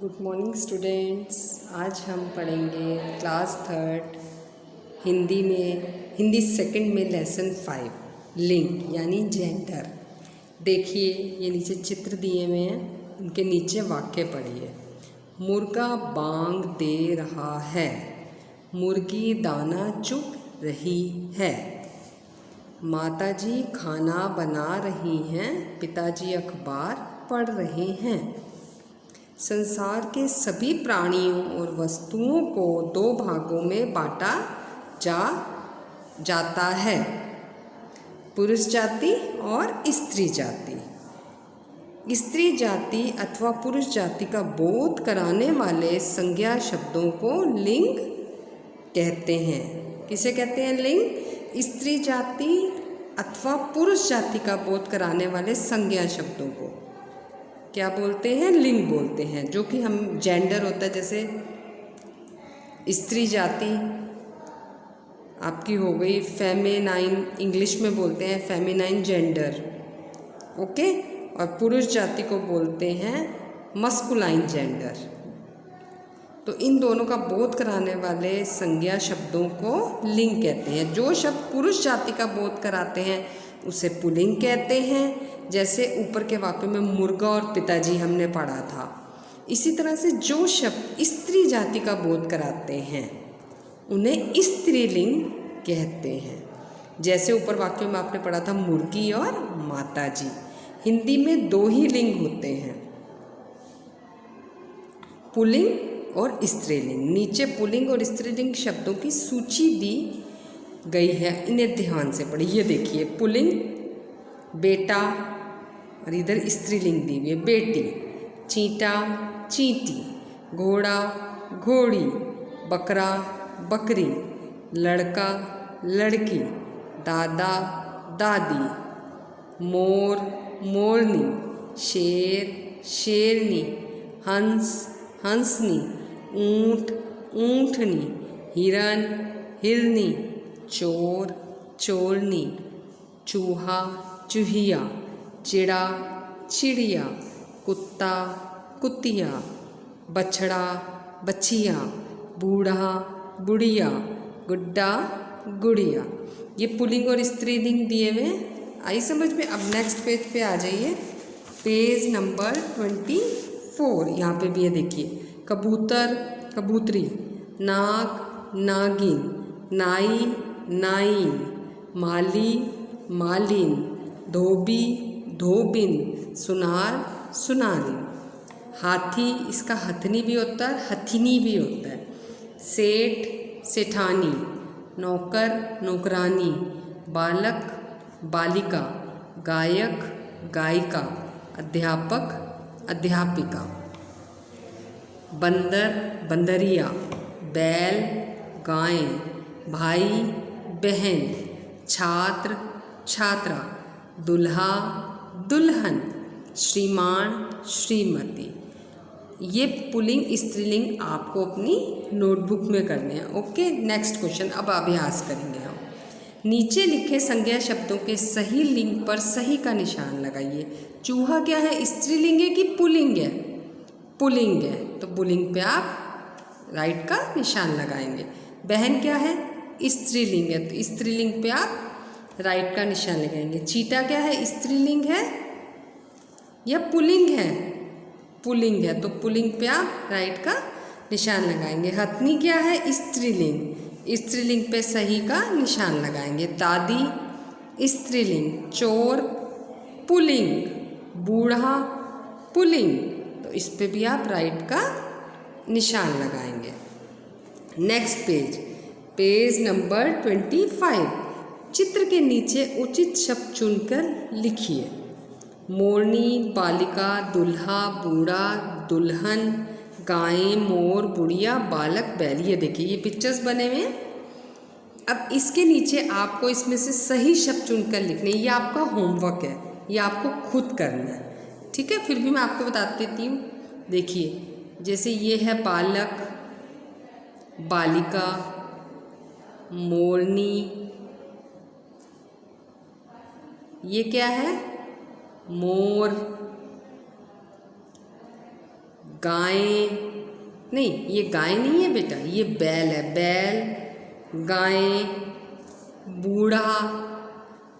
Good morning students. आज हम पढ़ेंगे क्लास थर्ड हिंदी सेकंड में लेसन 5 लिंग यानी जेंडर। देखिए ये नीचे चित्र दिए हुए हैं, उनके नीचे वाक्य पढ़िए। मुर्गा बांग दे रहा है, मुर्गी दाना चुग रही है, माताजी खाना बना रही हैं, पिताजी अखबार पढ़ रहे हैं। संसार के सभी प्राणियों और वस्तुओं को 2 भागों में बांटा जाता है, पुरुष जाति और स्त्री जाति। स्त्री जाति अथवा पुरुष जाति का बोध कराने वाले संज्ञा शब्दों को लिंग कहते हैं। किसे कहते हैं? लिंग। स्त्री जाति अथवा पुरुष जाति का बोध कराने वाले संज्ञा शब्दों को क्या बोलते हैं? लिंग बोलते हैं। जो कि हम जेंडर होता है, जैसे स्त्री जाति आपकी हो गई फेमिनाइन, इंग्लिश में बोलते हैं फेमिनाइन जेंडर, ओके। और पुरुष जाति को बोलते हैं मस्कुलाइन जेंडर। तो इन दोनों का बोध कराने वाले संज्ञा शब्दों को लिंग कहते हैं। जो शब्द पुरुष जाति का बोध कराते हैं उसे पुल्लिंग कहते हैं। जैसे ऊपर के वाक्य में मुर्गा और पिताजी हमने पढ़ा था। इसी तरह से जो शब्द स्त्री जाति का बोध कराते हैं उन्हें स्त्रीलिंग कहते हैं। जैसे ऊपर वाक्य में आपने पढ़ा था मुर्गी और माताजी। हिंदी में 2 ही लिंग होते हैं, पुल्लिंग और स्त्रीलिंग। नीचे पुल्लिंग और स्त्रीलिंग शब्दों की सूची दी गई है, इन्हें ध्यान से पढ़िए। ये देखिए, पुल्लिंग बेटा और इधर स्त्रीलिंग दी हुई है बेटी, चींटा चींटी, घोड़ा घोड़ी, बकरा बकरी, लड़का लड़की, दादा दादी, मोर मोरनी, शेर शेरनी, हंस हंसनी, ऊंट ऊंटनी, हिरन हिरनी, चोर चोरनी, चूहा चूहिया, चिड़ा चिड़िया, कुत्ता कुतिया, बछड़ा बछिया, बूढ़ा बुढ़िया, गुड्डा गुड़िया। ये पुल्लिंग और स्त्रीलिंग दिए हुए आई समझ में। अब नेक्स्ट पेज पे आ जाइए, पेज नंबर 24। यहाँ पे भी ये देखिए, कबूतर कबूतरी, नाग नागिन, नाई नाइन, माली मालिन, धोबी धोबिन, सुनार सुनारिन। हाथी, इसका हथनी भी होता है, हथिनी भी होता है। सेठ सेठानी, नौकर नौकरानी, बालक बालिका, गायक गायिका, अध्यापक अध्यापिका। बंदर बंदरिया, बैल गाय, भाई बहन, छात्र छात्रा, दुल्हा दुल्हन, श्रीमान श्रीमती। ये पुल्लिंग स्त्रीलिंग आपको अपनी नोटबुक में करने हैं, ओके। नेक्स्ट क्वेश्चन, अब अभ्यास करेंगे हम। नीचे लिखे संज्ञा शब्दों के सही लिंग पर सही का निशान लगाइए। चूहा क्या है? स्त्रीलिंग है कि पुल्लिंग है? पुल्लिंग है, तो पुल्लिंग पे आप राइट का निशान लगाएंगे। बहन क्या है? स्त्रीलिंग है, तो स्त्रीलिंग पे आप राइट का निशान लगाएंगे। चीटा क्या है? स्त्रीलिंग है या पुल्लिंग है? पुल्लिंग है, तो पुल्लिंग पे आप राइट का निशान लगाएंगे। हथनी क्या है? स्त्रीलिंग, स्त्रीलिंग पे सही का निशान लगाएंगे। दादी स्त्रीलिंग, चोर पुल्लिंग, बूढ़ा पुल्लिंग, तो इस पे भी आप राइट का निशान लगाएंगे। Next page, page number 25। चित्र के नीचे उचित शब्द चुनकर लिखिए। मोरनी, बालिका, दुल्हा, बूढ़ा, दुल्हन, गाय, मोर, बुढ़िया, बालक, बैल। ये देखिए, ये पिक्चर्स बने हुए हैं। अब इसके नीचे आपको इसमें से सही शब्द चुनकर लिखने, ये आपका होमवर्क है, ये आपको खुद करना है, ठीक है। फिर भी मैं आपको बता देती हूँ। देखिए, जैसे ये है बालक, बालिका, मोरनी, ये क्या है? मोर, गाय, नहीं ये गाय नहीं है बेटा, ये बैल है, बैल, गाय, बूढ़ा,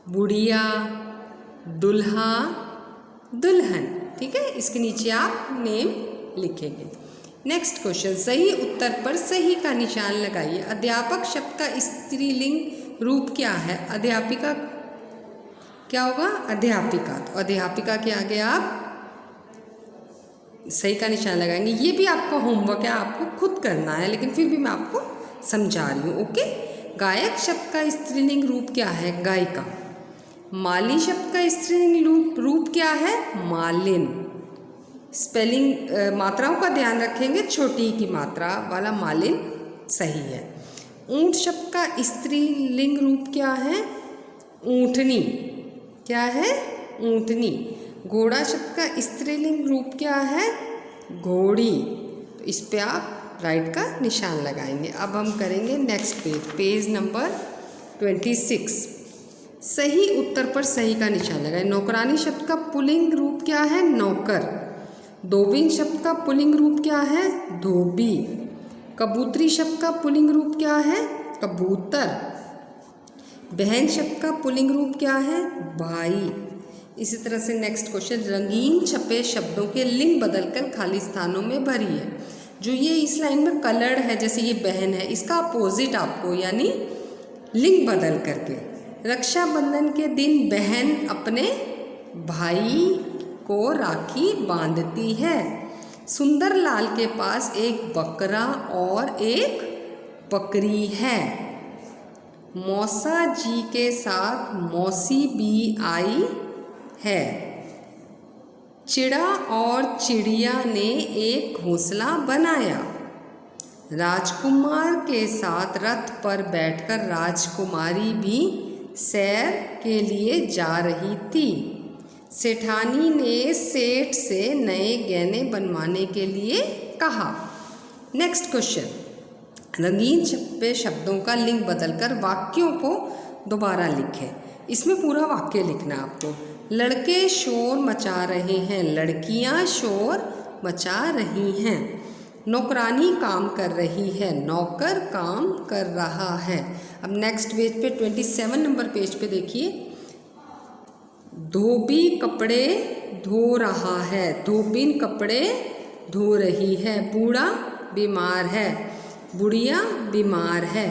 बुढ़िया, दुल्हा, दुल्हन। ठीक है, इसके नीचे आप नेम लिखेंगे। नेक्स्ट क्वेश्चन, सही उत्तर पर सही का निशान लगाइए। अध्यापक शब्द का स्त्रीलिंग रूप क्या है? अध्यापिका क्या होगा? अध्यापिका। तो अध्यापिका के आगे आप सही का निशान लगाएंगे। ये भी आपका होमवर्क है, आपको खुद करना है, लेकिन फिर भी मैं आपको समझा रही हूँ। ओके। गायक शब्द का स्त्रीलिंग रूप क्या है? गायिका। माली शब्द का स्त्रीलिंग रूप क्या है? मालिन। स्पेलिंग मात्राओं का ध्यान रखेंगे, छोटी की मात्रा वाला मालिन सही है। ऊंट शब्द का स्त्रीलिंग रूप क्या है? ऊंटनी। क्या है? ऊंटनी। घोड़ा शब्द का स्त्रीलिंग रूप क्या है? घोड़ी। तो इस पे आप राइट का निशान लगाएंगे। अब हम करेंगे नेक्स्ट पेज नंबर 26। सही उत्तर पर सही का निशान लगाएं। नौकरानी शब्द का पुल्लिंग रूप क्या है? नौकर। धोबिन शब्द का पुल्लिंग रूप क्या है? धोबी। कबूतरी शब्द का पुल्लिंग रूप क्या है? कबूतर। बहन शब्द का पुल्लिंग रूप क्या है? भाई। इसी तरह से नेक्स्ट क्वेश्चन, रंगीन छपे शब्दों के लिंग बदलकर खाली स्थानों में भरिए। जो ये इस लाइन में कलर्ड है, जैसे ये बहन है, इसका अपोजिट आपको यानी लिंग बदल करके। रक्षाबंधन के दिन बहन अपने भाई को राखी बांधती है। सुंदरलाल के पास एक बकरा और एक बकरी है। मौसा जी के साथ मौसी भी आई है। चिड़ा और चिड़िया ने एक घोंसला बनाया। राजकुमार के साथ रथ पर बैठकर राजकुमारी भी सैर के लिए जा रही थी। सेठानी ने सेठ से नए गहने बनवाने के लिए कहा। नेक्स्ट क्वेश्चन, रंगीन छपे शब्दों का लिंग बदलकर वाक्यों को दोबारा लिखें। इसमें पूरा वाक्य लिखना आपको। लड़के शोर मचा रहे हैं, लड़कियां शोर मचा रही हैं। नौकरानी काम कर रही है, नौकर काम कर रहा है। अब नेक्स्ट पेज पे 27 नंबर पेज पे देखिए, धोबी कपड़े धो रहा है, धोबिन कपड़े धो रही है। बूढ़ा बीमार है, बुढ़िया बीमार है।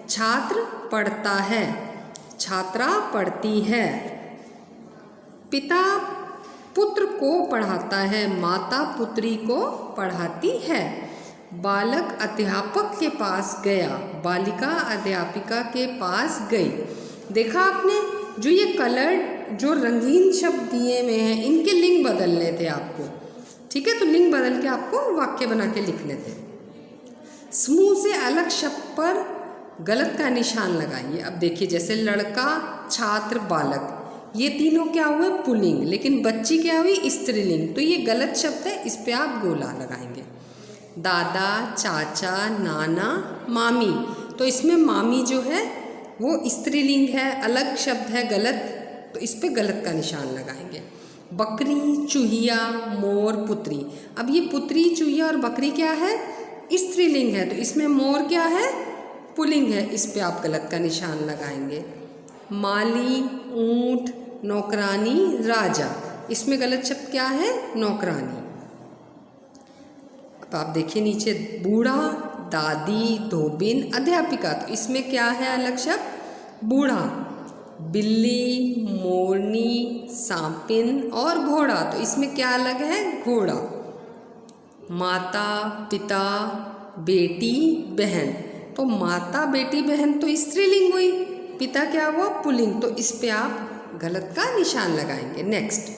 छात्र पढ़ता है, छात्रा पढ़ती है। पिता पुत्र को पढ़ाता है, माता पुत्री को पढ़ाती है। बालक अध्यापक के पास गया, बालिका अध्यापिका के पास गई। देखा आपने, जो ये कलर्ड जो रंगीन शब्द दिए हुए हैं, इनके लिंग बदलने थे आपको। ठीक है, तो लिंग बदल के आपको वाक्य बना के लिखने थे। समूह से अलग शब्द पर गलत का निशान लगाइए। अब देखिए, जैसे लड़का, छात्र, बालक, ये तीनों क्या हुए? पुल्लिंग, लेकिन बच्ची क्या हुई? स्त्रीलिंग। तो ये गलत शब्द है, इस पे आप गोला लगाएंगे। दादा, चाचा, नाना, मामी, तो इसमें मामी जो है वो स्त्रीलिंग है, अलग शब्द है, गलत, तो इस पे गलत का निशान लगाएंगे। बकरी, चूहिया, मोर, पुत्री। अब ये पुत्री, चूहिया और बकरी क्या है? स्त्रीलिंग है, तो इसमें मोर क्या है? पुल्लिंग है, इस पे आप गलत का निशान लगाएंगे। माली, ऊंट, नौकरानी, राजा, इसमें गलत शब्द क्या है? नौकरानी। अब आप देखिए नीचे, बूढ़ा, दादी, धोबिन, अध्यापिका, तो इसमें क्या है अलग शब्द? बूढ़ा। बिल्ली, मोरनी, सांपिन और घोड़ा, तो इसमें क्या अलग है? घोड़ा। माता, पिता, बेटी, बहन, तो माता, बेटी, बहन तो स्त्रीलिंग हुई, पिता क्या हुआ? पुल्लिंग, तो इस पे आप गलत का निशान लगाएंगे। नेक्स्ट,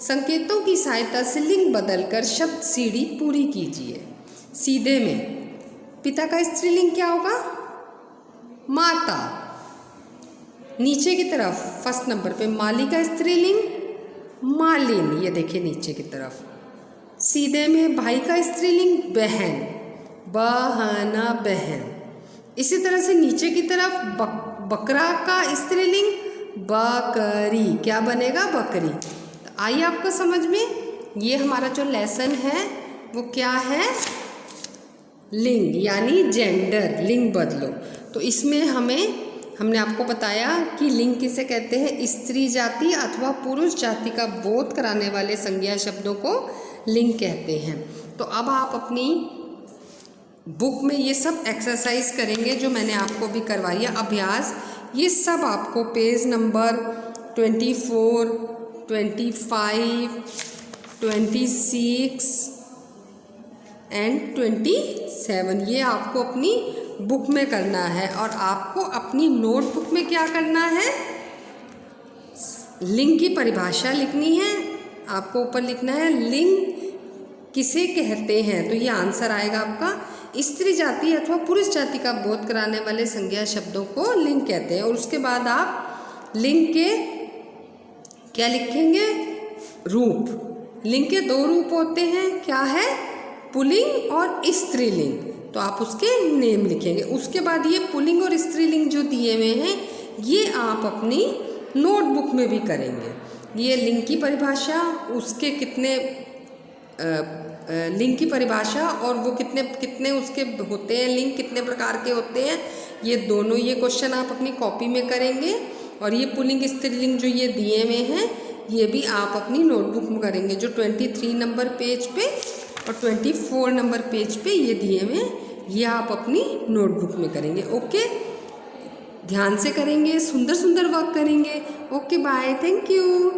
संकेतों की सहायता से लिंग बदलकर शब्द सीढ़ी पूरी कीजिए। सीधे में पिता का स्त्रीलिंग क्या होगा? माता। नीचे की तरफ फर्स्ट नंबर पे माली का स्त्रीलिंग मालिन, ये देखिए नीचे की तरफ। सीधे में भाई का स्त्रीलिंग बहन, बहना, बहन। इसी तरह से नीचे की तरफ बकरा का स्त्रीलिंग बकरी, क्या बनेगा? बकरी। तो आइए आपको समझ में, ये हमारा जो लेसन है वो क्या है? लिंग, यानी जेंडर, लिंग बदलो। तो इसमें हमने आपको बताया कि लिंग किसे कहते हैं? स्त्री जाति अथवा पुरुष जाति का बोध कराने वाले संज्ञा शब्दों को लिंग कहते हैं। तो अब आप अपनी बुक में ये सब एक्सरसाइज करेंगे जो मैंने आपको भी करवाई है, अभ्यास। ये सब आपको पेज नंबर 24, 25, 26 एंड 27 ये आपको अपनी बुक में करना है। और आपको अपनी नोटबुक में क्या करना है? लिंग की परिभाषा लिखनी है। आपको ऊपर लिखना है लिंग किसे कहते हैं, तो ये आंसर आएगा आपका स्त्री जाति अथवा पुरुष जाति का बोध कराने वाले संज्ञा शब्दों को लिंग कहते हैं। और उसके बाद आप लिंग के क्या लिखेंगे? रूप। लिंग के 2 रूप होते हैं, क्या है? पुल्लिंग और स्त्रीलिंग। तो आप उसके नेम लिखेंगे। उसके बाद ये पुल्लिंग और स्त्रीलिंग जो दिए हुए हैं ये आप अपनी नोटबुक में भी करेंगे। ये लिंग की परिभाषा, उसके कितने लिंग की परिभाषा और वो कितने उसके होते हैं, लिंग कितने प्रकार के होते हैं, ये दोनों ये क्वेश्चन आप अपनी कॉपी में करेंगे। और ये पुल्लिंग स्त्रीलिंग जो ये दिए हुए हैं ये भी आप अपनी नोटबुक में करेंगे, जो 23 नंबर पेज पे और 24 नंबर पेज पे ये दिए हुए हैं, ये आप अपनी नोटबुक में करेंगे। ओके, ध्यान से करेंगे, सुंदर सुंदर वर्क करेंगे। Okay, bye, thank you.